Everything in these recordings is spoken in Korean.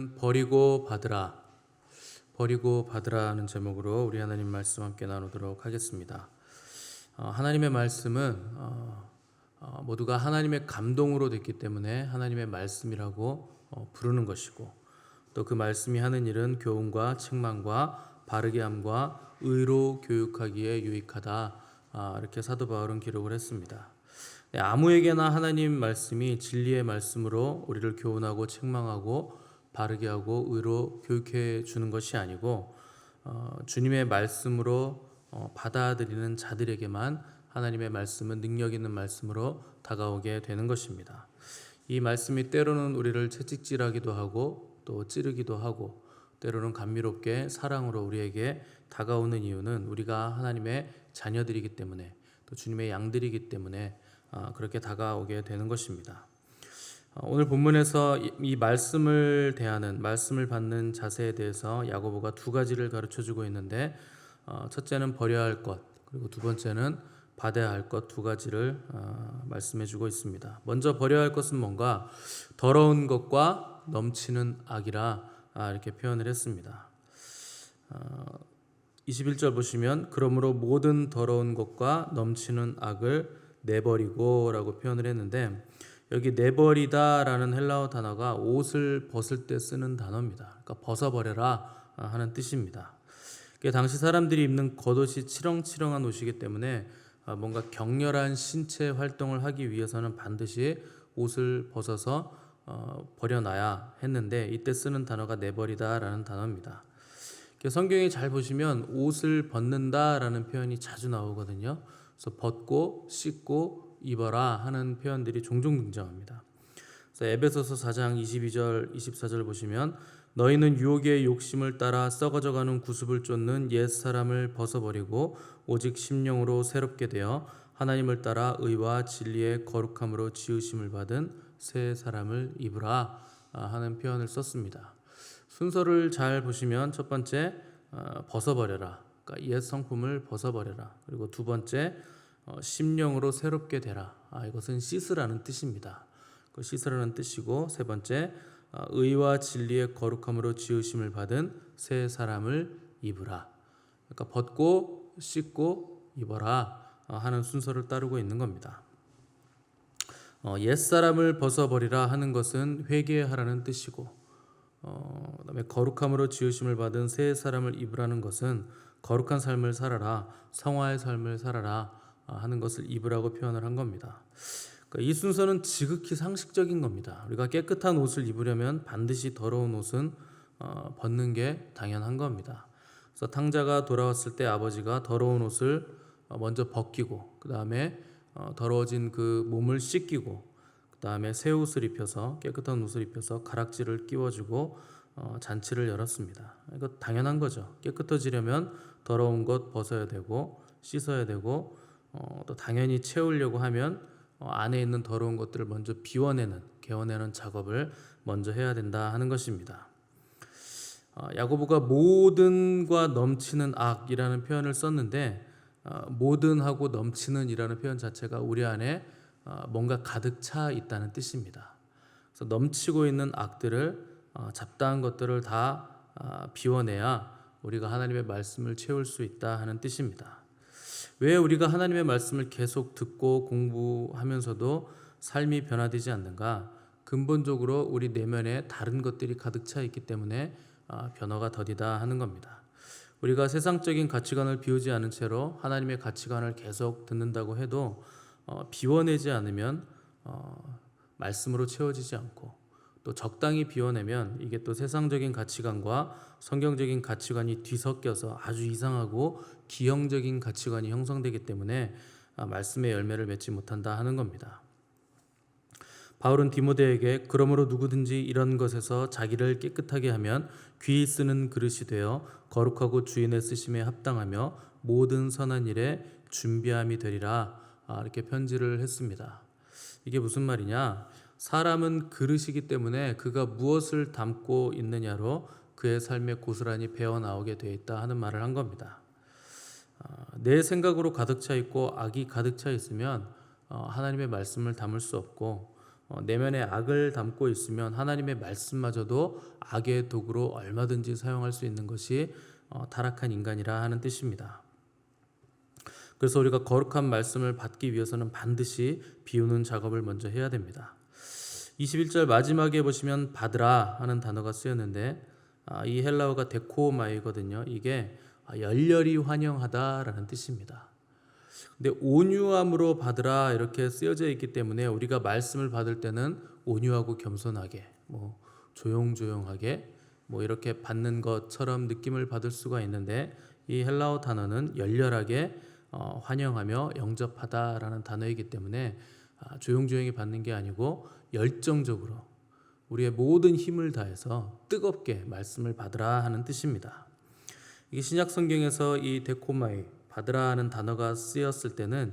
오늘은 버리고 받으라, 버리고 받으라는 제목으로 우리 하나님 말씀 함께 나누도록 하겠습니다. 하나님의 말씀은 모두가 하나님의 감동으로 됐기 때문에 하나님의 말씀이라고 부르는 것이고, 또 그 말씀이 하는 일은 교훈과 책망과 바르게 함과 의로 교육하기에 유익하다, 이렇게 사도 바울은 기록을 했습니다. 아무에게나 하나님 말씀이 진리의 말씀으로 우리를 교훈하고 책망하고 바르게 하고 의로 교육해 주는 것이 아니고, 주님의 말씀으로 받아들이는 자들에게만 하나님의 말씀은 능력 있는 말씀으로 다가오게 되는 것입니다. 이 말씀이 때로는 우리를 채찍질하기도 하고 또 찌르기도 하고, 때로는 감미롭게 사랑으로 우리에게 다가오는 이유는 우리가 하나님의 자녀들이기 때문에, 또 주님의 양들이기 때문에 그렇게 다가오게 되는 것입니다. 오늘 본문에서 이 말씀을 대하는, 말씀을 받는 자세에 대해서 야고보가 두 가지를 가르쳐주고 있는데, 첫째는 버려야 할 것, 그리고 두 번째는 받아야 할 것, 두 가지를 말씀해주고 있습니다. 먼저 버려야 할 것은 뭔가? 더러운 것과 넘치는 악이라, 이렇게 표현을 했습니다. 21절 보시면 그러므로 모든 더러운 것과 넘치는 악을 내버리고 라고 표현을 했는데, 여기 내버리다라는 헬라어 단어가 옷을 벗을 때 쓰는 단어입니다. 그러니까 벗어버려라 하는 뜻입니다. 당시 사람들이 입는 겉옷이 치렁치렁한 옷이기 때문에 뭔가 격렬한 신체 활동을 하기 위해서는 반드시 옷을 벗어서 버려놔야 했는데, 이때 쓰는 단어가 내버리다라는 단어입니다. 성경에 잘 보시면 옷을 벗는다라는 표현이 자주 나오거든요. 그래서 벗고 씻고 입어라 하는 표현들이 종종 등장합니다. 그래서 에베소서 4장 22절 24절 보시면 너희는 유혹의 욕심을 따라 썩어져가는 구습을 쫓는 옛 사람을 벗어버리고 오직 심령으로 새롭게 되어 하나님을 따라 의와 진리의 거룩함으로 지으심을 받은 새 사람을 입으라 하는 표현을 썼습니다. 순서를 잘 보시면 첫 번째 벗어버려라, 그러니까 옛 성품을 벗어버려라. 그리고 두 번째 심령으로 새롭게 되라, 이것은 씻으라는 뜻입니다. 그 씻으라는 뜻이고, 세 번째 의와 진리의 거룩함으로 지으심을 받은 새 사람을 입으라, 그러니까 벗고 씻고 입어라 하는 순서를 따르고 있는 겁니다. 옛 사람을 벗어버리라 하는 것은 회개하라는 뜻이고, 그다음에 거룩함으로 지으심을 받은 새 사람을 입으라는 것은 거룩한 삶을 살아라, 성화의 삶을 살아라 하는 것을 입으라고 표현을 한 겁니다. 그러니까 이 순서는 지극히 상식적인 겁니다. 우리가 깨끗한 옷을 입으려면 반드시 더러운 옷은 벗는 게 당연한 겁니다. 그래서 탕자가 돌아왔을 때 아버지가 더러운 옷을 먼저 벗기고, 그 다음에 더러워진 그 몸을 씻기고, 그 다음에 새 옷을 입혀서, 깨끗한 옷을 입혀서 가락지를 끼워주고 잔치를 열었습니다. 이거 당연한 거죠. 깨끗해지려면 더러운 것 벗어야 되고 씻어야 되고, 또 당연히 채우려고 하면 안에 있는 더러운 것들을 먼저 비워내는, 개어내는 작업을 먼저 해야 된다 하는 것입니다. 야고보가 모든과 넘치는 악이라는 표현을 썼는데, 모든하고 넘치는이라는 표현 자체가 우리 안에 뭔가 가득 차 있다는 뜻입니다. 그래서 넘치고 있는 악들을, 잡다한 것들을 다 비워내야 우리가 하나님의 말씀을 채울 수 있다 하는 뜻입니다. 왜 우리가 하나님의 말씀을 계속 듣고 공부하면서도 삶이 변화되지 않는가? 근본적으로 우리 내면에 다른 것들이 가득 차 있기 때문에 변화가 더디다 하는 겁니다. 우리가 세상적인 가치관을 비우지 않은 채로 하나님의 가치관을 계속 듣는다고 해도 비워내지 않으면 말씀으로 채워지지 않고, 또 적당히 비워내면 이게 또 세상적인 가치관과 성경적인 가치관이 뒤섞여서 아주 이상하고 기형적인 가치관이 형성되기 때문에 말씀의 열매를 맺지 못한다 하는 겁니다. 바울은 디모데에게 그러므로 누구든지 이런 것에서 자기를 깨끗하게 하면 귀히 쓰는 그릇이 되어 거룩하고 주인의 쓰심에 합당하며 모든 선한 일에 준비함이 되리라, 이렇게 편지를 했습니다. 이게 무슨 말이냐? 사람은 그릇이기 때문에 그가 무엇을 담고 있느냐로 그의 삶에 고스란히 배어나오게 되어 있다 하는 말을 한 겁니다. 내 생각으로 가득 차 있고 악이 가득 차 있으면 하나님의 말씀을 담을 수 없고, 내면에 악을 담고 있으면 하나님의 말씀마저도 악의 도구로 얼마든지 사용할 수 있는 것이 타락한 인간이라 하는 뜻입니다. 그래서 우리가 거룩한 말씀을 받기 위해서는 반드시 비우는 작업을 먼저 해야 됩니다. 21절 마지막에 보시면 받으라 하는 단어가 쓰였는데 이 헬라어가 데코마이거든요. 이게 열렬히 환영하다라는 뜻입니다. 근데 온유함으로 받으라 이렇게 쓰여져 있기 때문에 우리가 말씀을 받을 때는 온유하고 겸손하게 조용조용하게 이렇게 받는 것처럼 느낌을 받을 수가 있는데 이 헬라어 단어는 열렬하게 환영하며 영접하다라는 단어이기 때문에 조용조용히 받는 게 아니고 열정적으로 우리의 모든 힘을 다해서 뜨겁게 말씀을 받으라 하는 뜻입니다. 이게 신약 성경에서 이 데코마이 받으라 하는 단어가 쓰였을 때는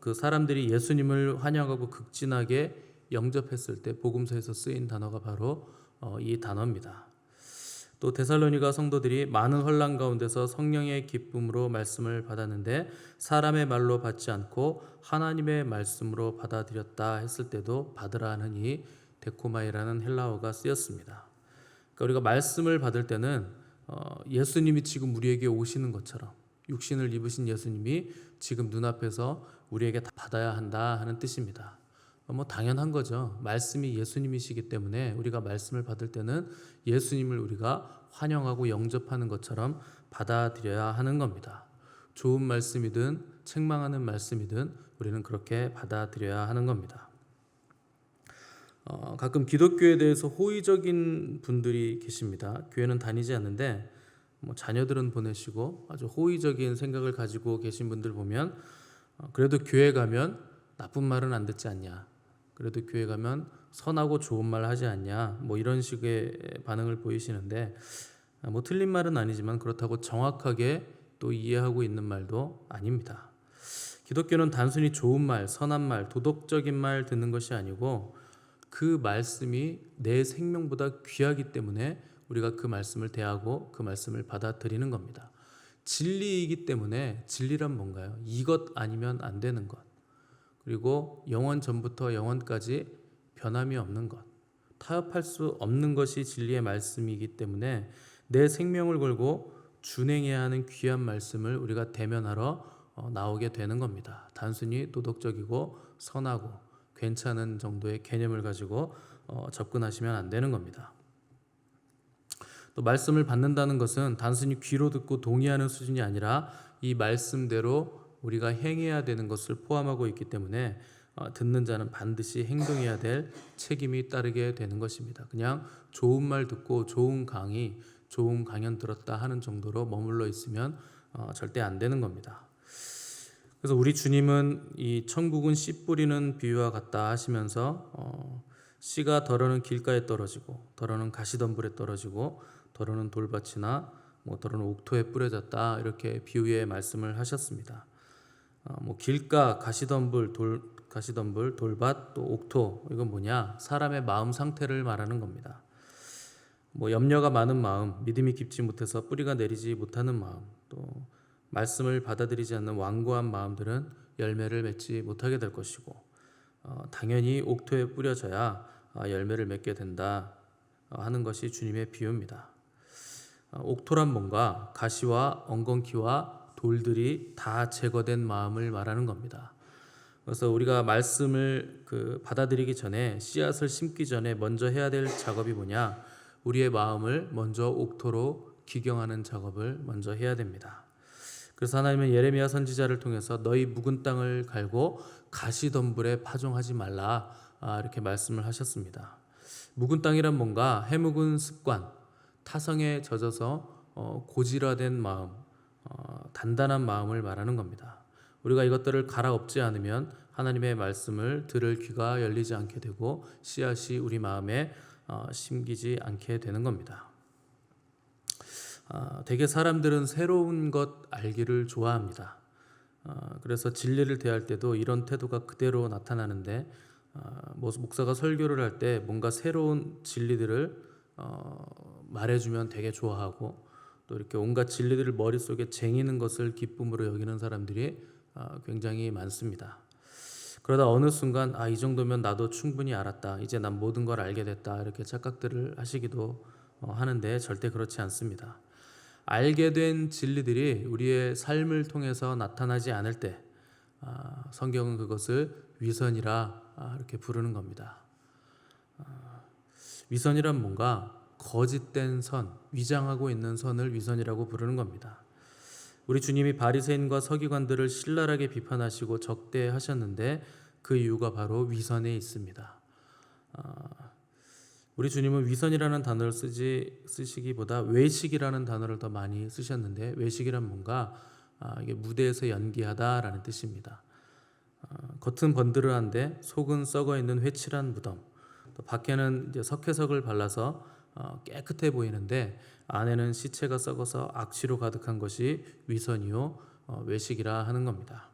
그 사람들이 예수님을 환영하고 극진하게 영접했을 때 복음서에서 쓰인 단어가 바로 이 단어입니다. 또 데살로니가 성도들이 많은 혼란 가운데서 성령의 기쁨으로 말씀을 받았는데 사람의 말로 받지 않고 하나님의 말씀으로 받아들였다 했을 때도 받으라 하는 이 데코마이라는 헬라어가 쓰였습니다. 그러니까 우리가 말씀을 받을 때는 예수님이 지금 우리에게 오시는 것처럼 육신을 입으신 예수님이 지금 눈앞에서 우리에게 다 받아야 한다 하는 뜻입니다. 당연한 거죠. 말씀이 예수님이시기 때문에 우리가 말씀을 받을 때는 예수님을 우리가 환영하고 영접하는 것처럼 받아들여야 하는 겁니다. 좋은 말씀이든 책망하는 말씀이든 우리는 그렇게 받아들여야 하는 겁니다. 가끔 기독교에 대해서 호의적인 분들이 계십니다. 교회는 다니지 않는데 자녀들은 보내시고 아주 호의적인 생각을 가지고 계신 분들 보면 그래도 교회 가면 나쁜 말은 안 듣지 않냐, 그래도 교회 가면 선하고 좋은 말 하지 않냐, 이런 식의 반응을 보이시는데 틀린 말은 아니지만 그렇다고 정확하게 또 이해하고 있는 말도 아닙니다. 기독교는 단순히 좋은 말, 선한 말, 도덕적인 말 듣는 것이 아니고 그 말씀이 내 생명보다 귀하기 때문에 우리가 그 말씀을 대하고 그 말씀을 받아들이는 겁니다. 진리이기 때문에 진리란 뭔가요? 이것 아니면 안 되는 것, 그리고 영원 전부터 영원까지 변함이 없는 것, 타협할 수 없는 것이 진리의 말씀이기 때문에 내 생명을 걸고 준행해야 하는 귀한 말씀을 우리가 대면하러 나오게 되는 겁니다. 단순히 도덕적이고 선하고 괜찮은 정도의 개념을 가지고 접근하시면 안 되는 겁니다. 또 말씀을 받는다는 것은 단순히 귀로 듣고 동의하는 수준이 아니라 이 말씀대로 우리가 행해야 되는 것을 포함하고 있기 때문에 듣는 자는 반드시 행동해야 될 책임이 따르게 되는 것입니다. 그냥 좋은 말 듣고 좋은 강의, 좋은 강연 들었다 하는 정도로 머물러 있으면 절대 안 되는 겁니다. 그래서 우리 주님은 이 천국은 씨 뿌리는 비유와 같다 하시면서 씨가 더러는 길가에 떨어지고 더러는 가시덤불에 떨어지고 더러는 돌밭이나 더러는 옥토에 뿌려졌다 이렇게 비유의 말씀을 하셨습니다. 길가, 가시덤불, 돌밭, 또 옥토, 이건 뭐냐? 사람의 마음 상태를 말하는 겁니다. 염려가 많은 마음, 믿음이 깊지 못해서 뿌리가 내리지 못하는 마음, 또 말씀을 받아들이지 않는 완고한 마음들은 열매를 맺지 못하게 될 것이고 당연히 옥토에 뿌려져야 열매를 맺게 된다 하는 것이 주님의 비유입니다. 옥토란 뭔가 가시와 엉겅퀴와 돌들이 다 제거된 마음을 말하는 겁니다. 그래서 우리가 말씀을 받아들이기 전에 씨앗을 심기 전에 먼저 해야 될 작업이 뭐냐? 우리의 마음을 먼저 옥토로 기경하는 작업을 먼저 해야 됩니다. 그래서 하나님은 예레미야 선지자를 통해서 너희 묵은 땅을 갈고 가시덤불에 파종하지 말라 이렇게 말씀을 하셨습니다. 묵은 땅이란 뭔가 해묵은 습관, 타성에 젖어서 고질화된 마음, 단단한 마음을 말하는 겁니다. 우리가 이것들을 갈아엎지 않으면 하나님의 말씀을 들을 귀가 열리지 않게 되고 씨앗이 우리 마음에 심기지 않게 되는 겁니다. 대개 사람들은 새로운 것 알기를 좋아합니다. 그래서 진리를 대할 때도 이런 태도가 그대로 나타나는데 목사가 설교를 할 때 뭔가 새로운 진리들을 말해주면 되게 좋아하고 또 이렇게 온갖 진리들을 머릿속에 쟁이는 것을 기쁨으로 여기는 사람들이 굉장히 많습니다. 그러다 어느 순간 이 정도면 나도 충분히 알았다. 이제 난 모든 걸 알게 됐다. 이렇게 착각들을 하시기도 하는데 절대 그렇지 않습니다. 알게 된 진리들이 우리의 삶을 통해서 나타나지 않을 때 성경은 그것을 위선이라 이렇게 부르는 겁니다. 위선이란 뭔가 거짓된 선, 위장하고 있는 선을 위선이라고 부르는 겁니다. 우리 주님이 바리새인과 서기관들을 신랄하게 비판하시고 적대하셨는데 그 이유가 바로 위선에 있습니다. 우리 주님은 위선이라는 단어를 쓰시기보다 외식이라는 단어를 더 많이 쓰셨는데, 외식이란 뭔가 이게 무대에서 연기하다라는 뜻입니다. 겉은 번드르한데 속은 썩어 있는 회칠한 무덤, 또 밖에는 이제 석회석을 발라서 깨끗해 보이는데 안에는 시체가 썩어서 악취로 가득한 것이 위선이요 외식이라 하는 겁니다.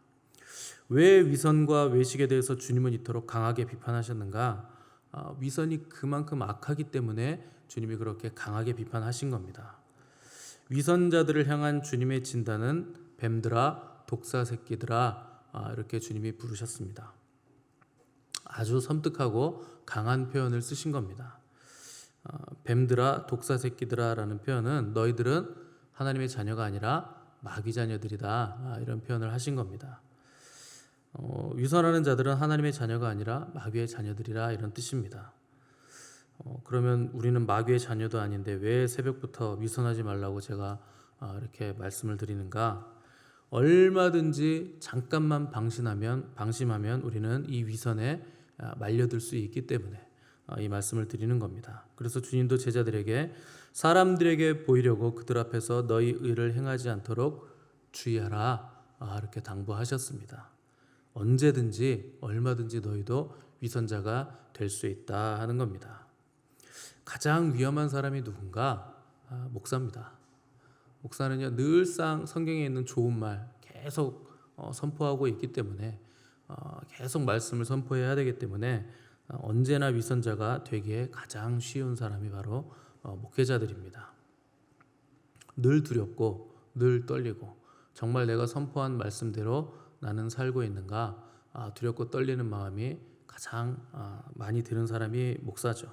왜 위선과 외식에 대해서 주님은 이토록 강하게 비판하셨는가? 위선이 그만큼 악하기 때문에 주님이 그렇게 강하게 비판하신 겁니다. 위선자들을 향한 주님의 진단은 뱀들아, 독사 새끼들아, 이렇게 주님이 부르셨습니다. 아주 섬뜩하고 강한 표현을 쓰신 겁니다. 뱀들아, 독사 새끼들아 라는 표현은 너희들은 하나님의 자녀가 아니라 마귀 자녀들이다, 이런 표현을 하신 겁니다. 위선하는 자들은 하나님의 자녀가 아니라 마귀의 자녀들이라, 이런 뜻입니다. 그러면 우리는 마귀의 자녀도 아닌데 왜 새벽부터 위선하지 말라고 제가 이렇게 말씀을 드리는가? 얼마든지 잠깐만 방심하면 우리는 이 위선에 말려들 수 있기 때문에 이 말씀을 드리는 겁니다. 그래서 주님도 제자들에게 사람들에게 보이려고 그들 앞에서 너희 의를 행하지 않도록 주의하라, 이렇게 당부하셨습니다. 언제든지 얼마든지 너희도 위선자가 될 수 있다 하는 겁니다. 가장 위험한 사람이 누군가? 목사입니다. 목사는요, 늘상 성경에 있는 좋은 말 계속 선포하고 있기 때문에 계속 말씀을 선포해야 되기 때문에 언제나 위선자가 되기에 가장 쉬운 사람이 바로 목회자들입니다. 늘 두렵고 늘 떨리고 정말 내가 선포한 말씀대로 나는 살고 있는가 두렵고 떨리는 마음이 가장 많이 드는 사람이 목사죠.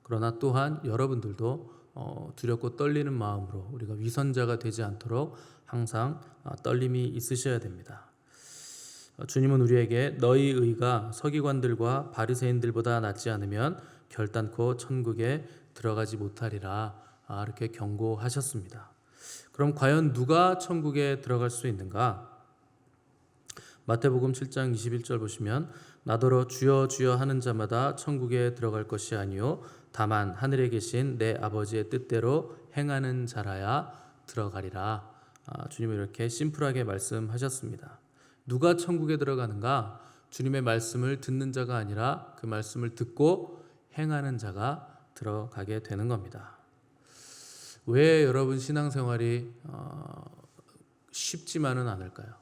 그러나 또한 여러분들도 두렵고 떨리는 마음으로 우리가 위선자가 되지 않도록 항상 떨림이 있으셔야 됩니다. 주님은 우리에게 너희 의가 서기관들과 바리새인들보다 낫지 않으면 결단코 천국에 들어가지 못하리라, 이렇게 경고하셨습니다. 그럼 과연 누가 천국에 들어갈 수 있는가? 마태복음 7장 21절 보시면 나더러 주여 주여 하는 자마다 천국에 들어갈 것이 아니요 다만 하늘에 계신 내 아버지의 뜻대로 행하는 자라야 들어가리라. 주님은 이렇게 심플하게 말씀하셨습니다. 누가 천국에 들어가는가? 주님의 말씀을 듣는 자가 아니라 그 말씀을 듣고 행하는 자가 들어가게 되는 겁니다. 왜 여러분 신앙생활이 쉽지만은 않을까요?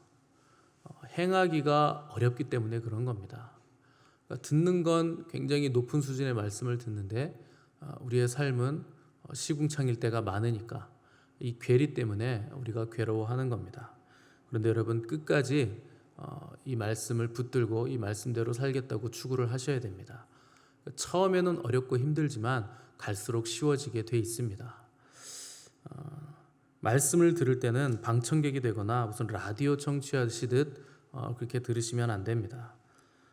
행하기가 어렵기 때문에 그런 겁니다. 그러니까 듣는 건 굉장히 높은 수준의 말씀을 듣는데 우리의 삶은 시궁창일 때가 많으니까 이 괴리 때문에 우리가 괴로워하는 겁니다. 그런데 여러분 끝까지 이 말씀을 붙들고 이 말씀대로 살겠다고 추구를 하셔야 됩니다. 처음에는 어렵고 힘들지만 갈수록 쉬워지게 돼 있습니다. 말씀을 들을 때는 방청객이 되거나 무슨 라디오 청취하시듯 그렇게 들으시면 안 됩니다.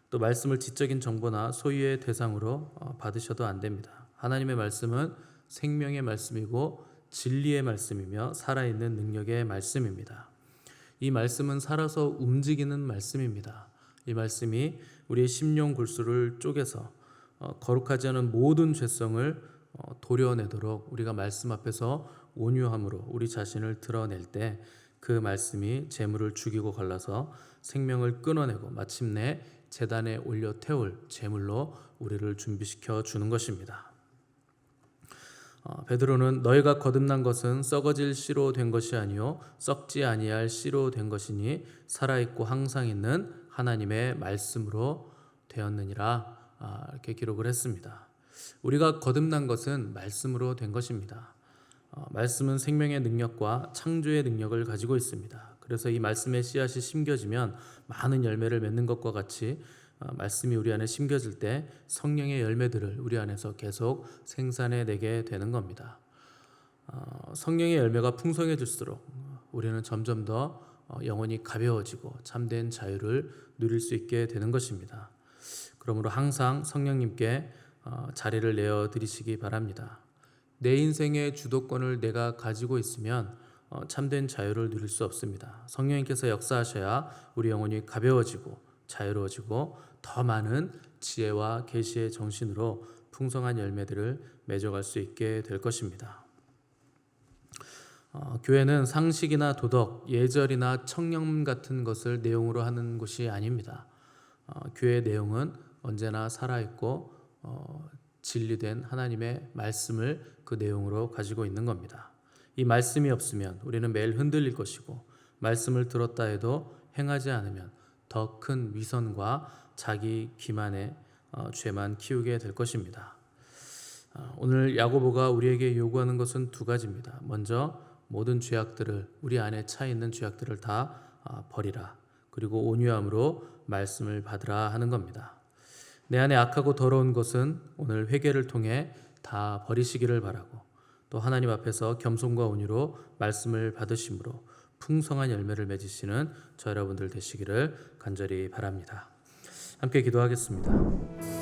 또 말씀을 지적인 정보나 소유의 대상으로 받으셔도 안 됩니다. 하나님의 말씀은 생명의 말씀이고 진리의 말씀이며 살아있는 능력의 말씀입니다. 이 말씀은 살아서 움직이는 말씀입니다. 이 말씀이 우리의 심령 골수를 쪼개서 거룩하지 않은 모든 죄성을 도려내도록 우리가 말씀 앞에서 온유함으로 우리 자신을 드러낼 때 그 말씀이 재물을 죽이고 갈라서 생명을 끊어내고 마침내 제단에 올려 태울 제물로 우리를 준비시켜 주는 것입니다. 베드로는 너희가 거듭난 것은 썩어질 씨로 된 것이 아니요 썩지 아니할 씨로 된 것이니 살아있고 항상 있는 하나님의 말씀으로 되었느니라, 이렇게 기록을 했습니다. 우리가 거듭난 것은 말씀으로 된 것입니다. 말씀은 생명의 능력과 창조의 능력을 가지고 있습니다. 그래서 이 말씀의 씨앗이 심겨지면 많은 열매를 맺는 것과 같이 말씀이 우리 안에 심겨질 때 성령의 열매들을 우리 안에서 계속 생산해내게 되는 겁니다. 성령의 열매가 풍성해질수록 우리는 점점 더 영혼이 가벼워지고 참된 자유를 누릴 수 있게 되는 것입니다. 그러므로 항상 성령님께 자리를 내어 드리시기 바랍니다. 내 인생의 주도권을 내가 가지고 있으면 참된 자유를 누릴 수 없습니다. 성령님께서 역사하셔야 우리 영혼이 가벼워지고 자유로워지고 더 많은 지혜와 계시의 정신으로 풍성한 열매들을 맺어갈 수 있게 될 것입니다. 교회는 상식이나 도덕, 예절이나 청렴 같은 것을 내용으로 하는 곳이 아닙니다. 교회의 내용은 언제나 살아있고 진리된 하나님의 말씀을 그 내용으로 가지고 있는 겁니다. 이 말씀이 없으면 우리는 매일 흔들릴 것이고 말씀을 들었다 해도 행하지 않으면 더 큰 위선과 자기 기만의 죄만 키우게 될 것입니다. 오늘 야고보가 우리에게 요구하는 것은 두 가지입니다. 먼저 모든 죄악들을, 우리 안에 차 있는 죄악들을 다 버리라. 그리고 온유함으로 말씀을 받으라 하는 겁니다. 내 안에 악하고 더러운 것은 오늘 회개를 통해 다 버리시기를 바라고, 또 하나님 앞에서 겸손과 온유로 말씀을 받으심으로 풍성한 열매를 맺으시는 저 여러분들 되시기를 간절히 바랍니다. 함께 기도하겠습니다.